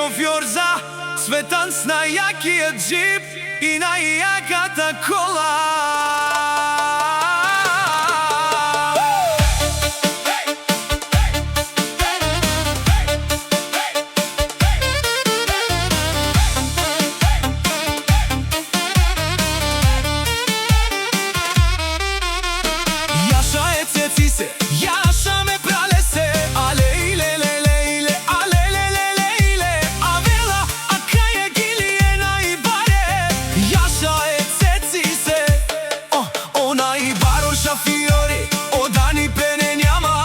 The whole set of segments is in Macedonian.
шофьор за Цветан с најакиот джип и најаката кола. Јаша ме пралесе, але иле ле ле иле, але ле ле ле иле, а вела а кај е Гилиена и баре. Јаша е цеци се, она и баро шофиори, одани пене няма,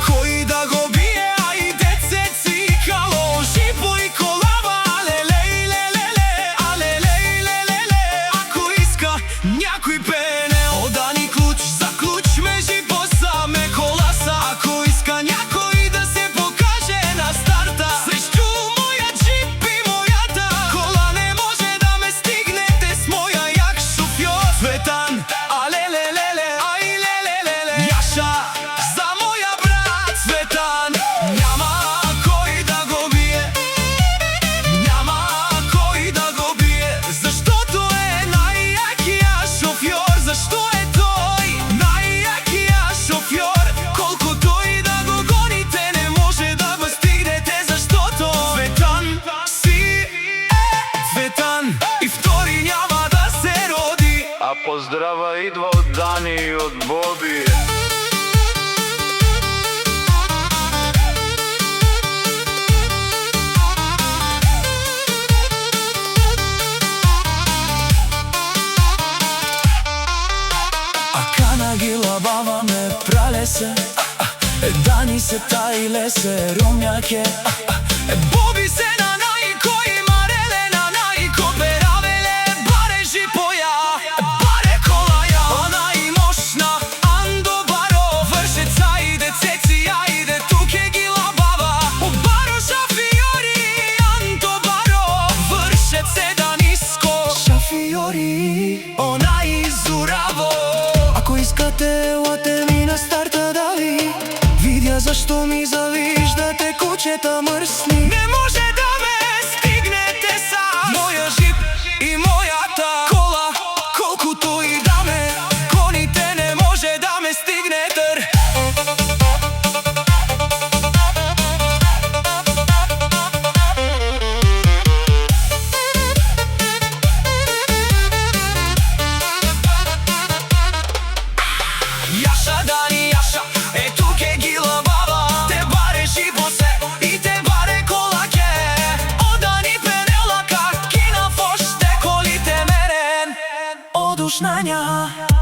кој да го бие, а и децеци кало жипо и колава. Але ле иле ле ле, але ле иле ле ле, ако иска някој пене, одани клуч за клуч ме жипо саме коласа. Ако иска някој да се покаже на старта, срещу моја джип и мојата кола не може да ме стигнете с моја як шофьор Цветан. Але ле ле ле, ај ле ле ле ле, Јаша за моја брат Цветан. Няма кој да го бие, няма кој да го бие, заштото е најакиот шофьор. Зашто е тој најакиот шофьор? Колку тој да го гоните не може да го стигнете, заштото Цветан си е Цветан и втори няма да се роди. А поздрава идва од Дани и од Боби. Акана гила баба ме пралесе, Дани се таиле се румјаке, Боби се на најко и мареле на најко, беравеле баре жипоја, баре колаја. Она и мощна андо баро, вршец ајде цеци ајде туке гила баба. О баро шофиори андо баро, вршец се даниско шофиори, она и зураво. Ако искате, оте ми на старта да ви видя зашто ми завиждате кучета мрсни. Не може да ме стигнете са моја жип и мојата кола, колкуто и да ме гоните не може да ме стигнете. Јаша Дани Јаша, е туке гила баба, те баре жипо се и те баре колаке. Одани пенела как кина фош, те колите мерен одушнања.